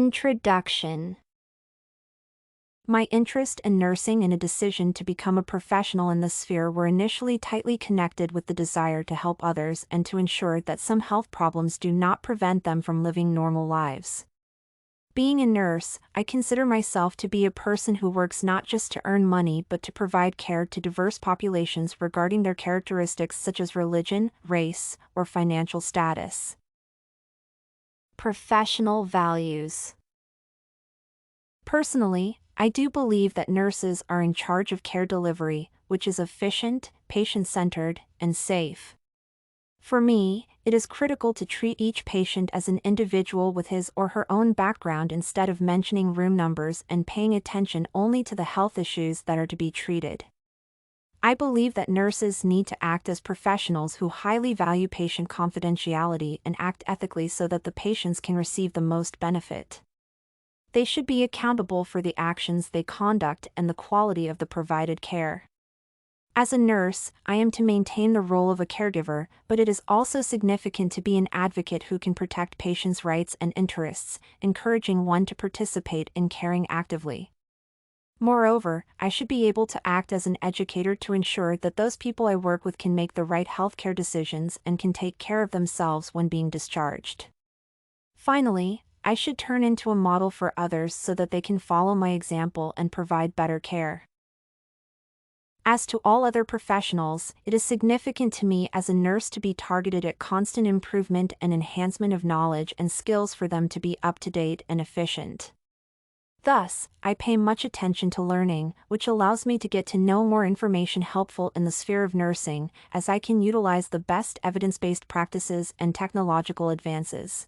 Introduction. My interest in nursing and a decision to become a professional in this sphere were initially tightly connected with the desire to help others and to ensure that some health problems do not prevent them from living normal lives. Being a nurse, I consider myself to be a person who works not just to earn money but to provide care to diverse populations regarding their characteristics such as religion, race, or financial status. Professional values. Personally, I do believe that nurses are in charge of care delivery, which is efficient, patient-centered, and safe. For me, it is critical to treat each patient as an individual with his or her own background instead of mentioning room numbers and paying attention only to the health issues that are to be treated. I believe that nurses need to act as professionals who highly value patient confidentiality and act ethically so that the patients can receive the most benefit. They should be accountable for the actions they conduct and the quality of the provided care. As a nurse, I am to maintain the role of a caregiver, but it is also significant to be an advocate who can protect patients' rights and interests, encouraging one to participate in caring actively. Moreover, I should be able to act as an educator to ensure that those people I work with can make the right healthcare decisions and can take care of themselves when being discharged. Finally, I should turn into a model for others so that they can follow my example and provide better care. As to all other professionals, it is significant to me as a nurse to be targeted at constant improvement and enhancement of knowledge and skills for them to be up to date and efficient. Thus, I pay much attention to learning, which allows me to get to know more information helpful in the sphere of nursing, as I can utilize the best evidence-based practices and technological advances.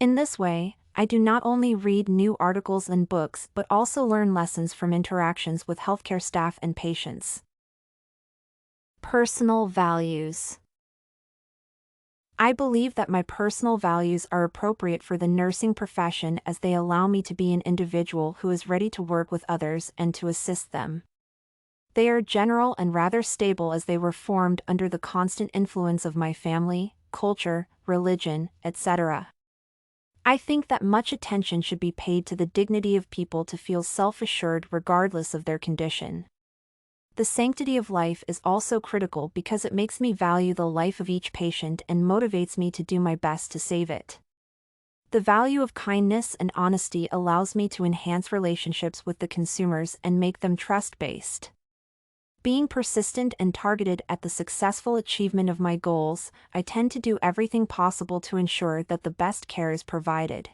In this way, I do not only read new articles and books but also learn lessons from interactions with healthcare staff and patients. Personal values. I believe that my personal values are appropriate for the nursing profession as they allow me to be an individual who is ready to work with others and to assist them. They are general and rather stable as they were formed under the constant influence of my family, culture, religion, etc. I think that much attention should be paid to the dignity of people to feel self-assured regardless of their condition. The sanctity of life is also critical because it makes me value the life of each patient and motivates me to do my best to save it. The value of kindness and honesty allows me to enhance relationships with the consumers and make them trust-based. Being persistent and targeted at the successful achievement of my goals, I tend to do everything possible to ensure that the best care is provided.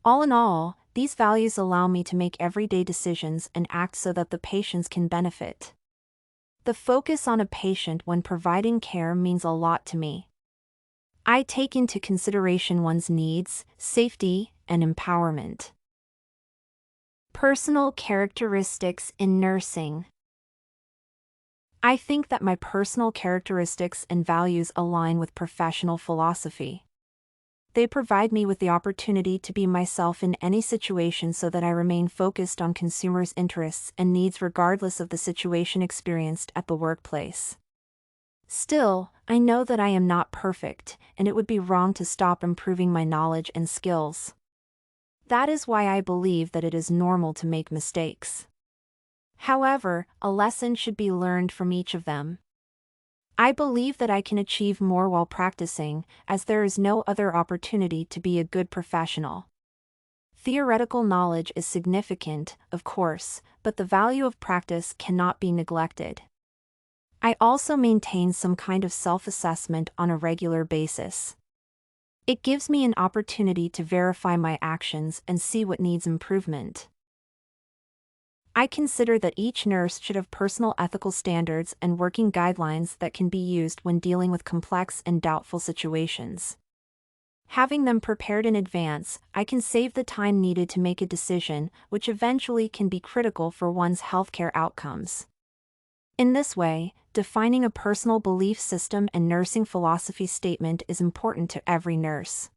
All in all, these values allow me to make everyday decisions and act so that the patients can benefit. The focus on a patient when providing care means a lot to me. I take into consideration one's needs, safety, and empowerment. Personal characteristics in nursing. I think that my personal characteristics and values align with professional philosophy. They provide me with the opportunity to be myself in any situation so that I remain focused on consumers' interests and needs regardless of the situation experienced at the workplace. Still, I know that I am not perfect, and it would be wrong to stop improving my knowledge and skills. That is why I believe that it is normal to make mistakes. However, a lesson should be learned from each of them. I believe that I can achieve more while practicing, as there is no other opportunity to be a good professional. Theoretical knowledge is significant, of course, but the value of practice cannot be neglected. I also maintain some kind of self-assessment on a regular basis. It gives me an opportunity to verify my actions and see what needs improvement. I consider that each nurse should have personal ethical standards and working guidelines that can be used when dealing with complex and doubtful situations. Having them prepared in advance, I can save the time needed to make a decision, which eventually can be critical for one's healthcare outcomes. In this way, defining a personal belief system and nursing philosophy statement is important to every nurse.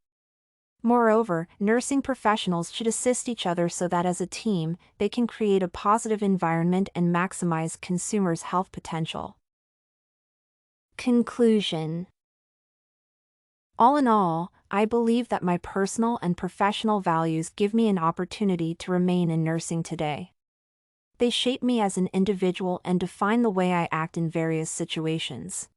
Moreover, nursing professionals should assist each other so that as a team, they can create a positive environment and maximize consumers' health potential. Conclusion. All in all, I believe that my personal and professional values give me an opportunity to remain in nursing today. They shape me as an individual and define the way I act in various situations.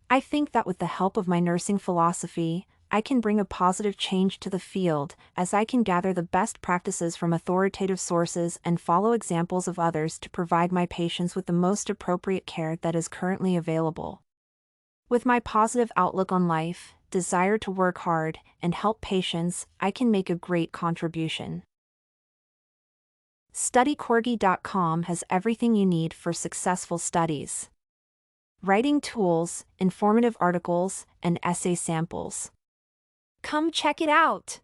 I think that with the help of my nursing philosophy, I can bring a positive change to the field, as I can gather the best practices from authoritative sources and follow examples of others to provide my patients with the most appropriate care that is currently available. With my positive outlook on life, desire to work hard, and help patients, I can make a great contribution. StudyCorgi.com has everything you need for successful studies. Writing tools, informative articles, and essay samples. Come check it out!